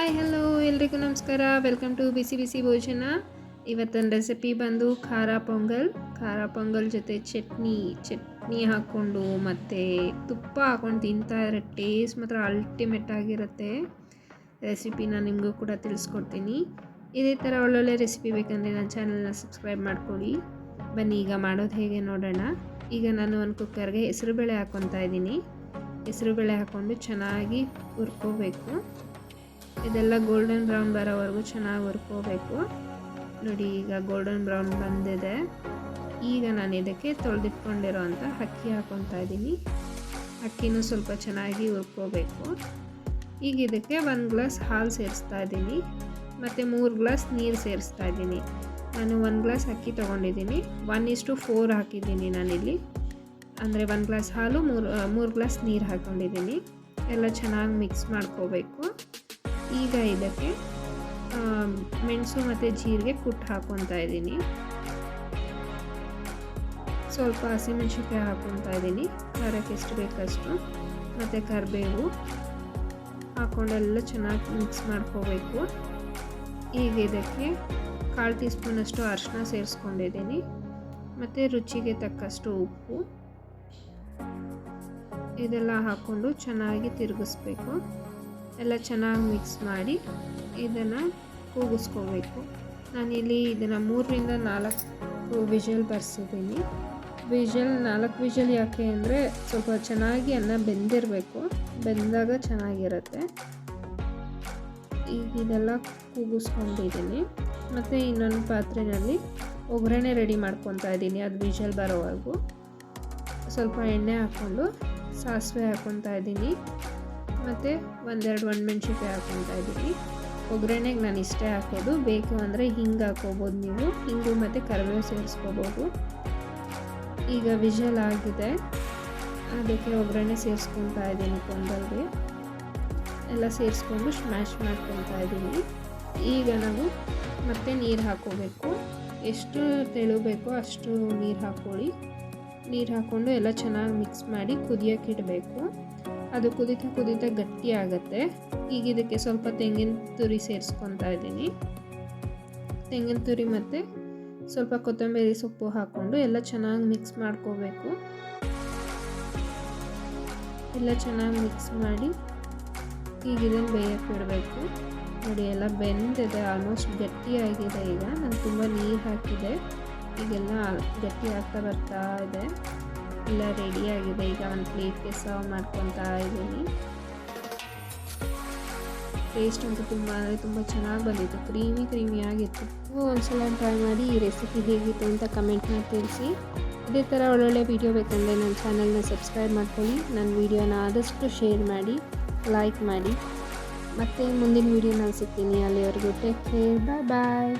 Hi hello ಎಲ್ರಿಗೂ ನಮಸ್ಕಾರ. Welcome to ಬಿಸಿ ಬಿಸಿ ಭೋಜನ. ಇವತ್ತಿನ ರೆಸಿಪಿ ಬಂದು ಖಾರ ಪೊಂಗಲ್ ಜೊತೆ ಚಟ್ನಿ ಹಾಕ್ಕೊಂಡು ಮತ್ತು ತುಪ್ಪ ಹಾಕ್ಕೊಂಡು ತಿಂತಾ ಇದ್ರೆ ಟೇಸ್ಟ್ ಮಾತ್ರ ಅಲ್ಟಿಮೇಟ್ ಆಗಿರುತ್ತೆ. ರೆಸಿಪಿನ ನಿಮಗೂ ಕೂಡ ತಿಳಿಸ್ಕೊಡ್ತೀನಿ. ಇದೇ ಥರ ಒಳ್ಳೊಳ್ಳೆ ರೆಸಿಪಿ ಬೇಕಂದರೆ ನನ್ನ ಚಾನಲ್ನ ಸಬ್ಸ್ಕ್ರೈಬ್ ಮಾಡ್ಕೊಳ್ಳಿ. ಬನ್ನಿ ಈಗ ಮಾಡೋದು ಹೇಗೆ ನೋಡೋಣ. ಈಗ ನಾನು ಒಂದು ಕುಕ್ಕರ್ಗೆ ಹೆಸರುಬೇಳೆ ಹಾಕ್ಕೊತಾ ಇದ್ದೀನಿ. ಹೆಸರುಬೇಳೆ ಹಾಕ್ಕೊಂಡು ಚೆನ್ನಾಗಿ ಹುರ್ಕೋಬೇಕು. ಇದೆಲ್ಲ ಗೋಲ್ಡನ್ ಬ್ರೌನ್ ಬರೋವರೆಗೂ ಚೆನ್ನಾಗಿ ಹುರ್ಕೋಬೇಕು. ನೋಡಿ, ಈಗ ಗೋಲ್ಡನ್ ಬ್ರೌನ್ ಬಂದಿದೆ. ಈಗ ನಾನು ಇದಕ್ಕೆ ತೊಳೆದಿಟ್ಕೊಂಡಿರೋ ಅಂಥ ಅಕ್ಕಿ ಹಾಕ್ಕೊತಾ ಇದ್ದೀನಿ. ಅಕ್ಕಿನೂ ಸ್ವಲ್ಪ ಚೆನ್ನಾಗಿ ಹುರ್ಕೋಬೇಕು. ಈಗ ಇದಕ್ಕೆ 1 ಗ್ಲಾಸ್ ಹಾಲು ಸೇರಿಸ್ತಾ ಇದ್ದೀನಿ ಮತ್ತು 3 ಗ್ಲಾಸ್ ನೀರು ಸೇರಿಸ್ತಾ ಇದ್ದೀನಿ. ನಾನು 1 ಗ್ಲಾಸ್ ಅಕ್ಕಿ ತೊಗೊಂಡಿದ್ದೀನಿ, 1:4 ಹಾಕಿದ್ದೀನಿ ನಾನಿಲ್ಲಿ. ಅಂದರೆ 1 ಗ್ಲಾಸ್ ಹಾಲು 3 ಗ್ಲಾಸ್ ನೀರು ಹಾಕ್ಕೊಂಡಿದ್ದೀನಿ. ಎಲ್ಲ ಚೆನ್ನಾಗಿ ಮಿಕ್ಸ್ ಮಾಡ್ಕೋಬೇಕು. ಈಗ ಇದಕ್ಕೆ ಮೆಣಸು ಮತ್ತು ಜೀರಿಗೆ ಕುಟ್ಟು ಹಾಕ್ಕೊತಾ ಇದ್ದೀನಿ. ಸ್ವಲ್ಪ ಹಸಿಮೆಣಸಿನ್ಕಾಯಿ ಹಾಕ್ಕೊತಾ ಇದ್ದೀನಿ, ಖಾರಕ್ಕೆ ಎಷ್ಟು ಬೇಕಷ್ಟು, ಮತ್ತು ಕರಿಬೇವು ಹಾಕ್ಕೊಂಡೆಲ್ಲ ಚೆನ್ನಾಗಿ ಮಿಕ್ಸ್ ಮಾಡ್ಕೋಬೇಕು. ಈಗ ಇದಕ್ಕೆ 1/4 ಟೀ ಸ್ಪೂನಷ್ಟು ಅರಿಶಿನ ಸೇರಿಸ್ಕೊಂಡಿದ್ದೀನಿ ಮತ್ತು ರುಚಿಗೆ ತಕ್ಕಷ್ಟು ಉಪ್ಪು. ಇದೆಲ್ಲ ಹಾಕ್ಕೊಂಡು ಚೆನ್ನಾಗಿ ತಿರುಗಿಸ್ಬೇಕು. ಎಲ್ಲ ಚೆನ್ನಾಗಿ ಮಿಕ್ಸ್ ಮಾಡಿ ಇದನ್ನು ಕೂಗಿಸ್ಕೋಬೇಕು. ನಾನಿಲ್ಲಿ ಇದನ್ನು 3ರಿಂದ 4 ವಿಷಲ್ ಬರ್ಸಿದ್ದೀನಿ. 4 ವಿಷಲ್ ಯಾಕೆ ಅಂದರೆ ಸ್ವಲ್ಪ ಚೆನ್ನಾಗಿ ಅನ್ನ ಬೆಂದಿರಬೇಕು, ಬೆಂದಾಗ ಚೆನ್ನಾಗಿರುತ್ತೆ. ಈಗ ಇದೆಲ್ಲ ಕೂಗಿಸ್ಕೊಂಡಿದ್ದೀನಿ. ಮತ್ತು ಇನ್ನೊಂದು ಪಾತ್ರೆಯಲ್ಲಿ ಒಗ್ಗರಣೆ ರೆಡಿ ಮಾಡ್ಕೊತಾ ಇದ್ದೀನಿ. ಅದು ವಿಷಲ್ ಬರೋವರೆಗೂ ಸ್ವಲ್ಪ ಎಣ್ಣೆ ಹಾಕ್ಕೊಂಡು ಸಾಸಿವೆ ಹಾಕ್ಕೊತಾ ಇದ್ದೀನಿ ಮತ್ತು 1-2 ಒಣಮೆಣ್ಸಿನ್ಕಾಯಿ ಹಾಕ್ಕೊತಾ ಇದ್ದೀನಿ. ಒಗ್ಗರಣೆಗೆ ನಾನು ಇಷ್ಟೇ ಹಾಕೋದು. ಬೇಕು ಅಂದರೆ ಹಿಂಗೆ ಹಾಕ್ಕೋಬೋದು ನೀವು, ಹಿಂಗು ಮತ್ತು ಕರಿಬೇವು ಸೇರಿಸ್ಕೋಬೋದು. ಈಗ ವಿಷಲ್ ಆಗಿದೆ, ಅದಕ್ಕೆ ಒಗ್ಗರಣೆ ಸೇರಿಸ್ಕೊತಾ ಇದ್ದೀನಿ. ಪೊಂಗಲ್ಗೆ ಎಲ್ಲ ಸೇರಿಸ್ಕೊಂಡು ಸ್ಮ್ಯಾಶ್ ಮಾಡ್ಕೊತಾ ಇದ್ದೀನಿ. ಈಗ ನಾವು ಮತ್ತೆ ನೀರು ಹಾಕ್ಕೋಬೇಕು. ಎಷ್ಟು ತೆಳು ಬೇಕೋ ಅಷ್ಟು ನೀರು ಹಾಕ್ಕೊಳ್ಳಿ. ನೀರು ಹಾಕ್ಕೊಂಡು ಎಲ್ಲ ಚೆನ್ನಾಗಿ ಮಿಕ್ಸ್ ಮಾಡಿ ಕುದಿಯೋಕೆ ಇಡಬೇಕು. ಅದು ಕುದೀತಾ ಗಟ್ಟಿ ಆಗುತ್ತೆ. ಈಗ ಇದಕ್ಕೆ ಸ್ವಲ್ಪ ತೆಂಗಿನ ತುರಿ ಸೇರಿಸ್ಕೊತಾ ಇದ್ದೀನಿ. ತೆಂಗಿನ ತುರಿ ಮತ್ತು ಸ್ವಲ್ಪ ಕೊತ್ತಂಬರಿ ಸೊಪ್ಪು ಹಾಕ್ಕೊಂಡು ಎಲ್ಲ ಚೆನ್ನಾಗಿ ಮಿಕ್ಸ್ ಮಾಡ್ಕೋಬೇಕು. ಎಲ್ಲ ಚೆನ್ನಾಗಿ ಮಿಕ್ಸ್ ಮಾಡಿ ಈಗ ಇದನ್ನು ಬೇಯಕ್ಕೆ ಬಿಡಬೇಕು. ನೋಡಿ, ಎಲ್ಲ ಬೆಂದಿದೆ, ಆಲ್ಮೋಸ್ಟ್ ಗಟ್ಟಿಯಾಗಿದೆ. ಈಗ ನಾನು ತುಂಬ ನೀರು ಹಾಕಿದೆ, ಈಗೆಲ್ಲ ಗಟ್ಟಿ ಆಗ್ತಾ ಬರ್ತಾ ಇದೆ. ಎಲ್ಲ ರೆಡಿಯಾಗಿದೆ. ಈಗ ಒಂದು ಪ್ಲೇಟ್ಗೆ ಸರ್ವ್ ಮಾಡ್ಕೊತಾ ಇದ್ದೀನಿ. ಟೇಸ್ಟ್ ಅಂತೂ ತುಂಬ ಚೆನ್ನಾಗಿ ಬಂದಿತ್ತು, ಕ್ರೀಮಿಯಾಗಿತ್ತು. ಒಂದ್ಸಲ ಟ್ರೈ ಮಾಡಿ ಈ ರೆಸಿಪಿ ಹೇಗಿತ್ತು ಅಂತ ಕಮೆಂಟ್ ಮಾಡಿ ತಿಳಿಸಿ. ಇದೇ ಥರ ಒಳ್ಳೊಳ್ಳೆ ವೀಡಿಯೋ ಬೇಕಂದರೆ ನನ್ನ ಚಾನಲ್ನ ಸಬ್ಸ್ಕ್ರೈಬ್ ಮಾಡ್ಕೊಳ್ಳಿ. ನನ್ನ ವೀಡಿಯೋನ ಆದಷ್ಟು ಶೇರ್ ಮಾಡಿ, ಲೈಕ್ ಮಾಡಿ. ಮತ್ತು ಮುಂದಿನ ವೀಡಿಯೋನಲ್ಲಿ ಸಿಗ್ತೀನಿ. ಅಲ್ಲಿವರೆಗೂ ಟೇಕ್ ಕೇರ್, ಬಾಯ್.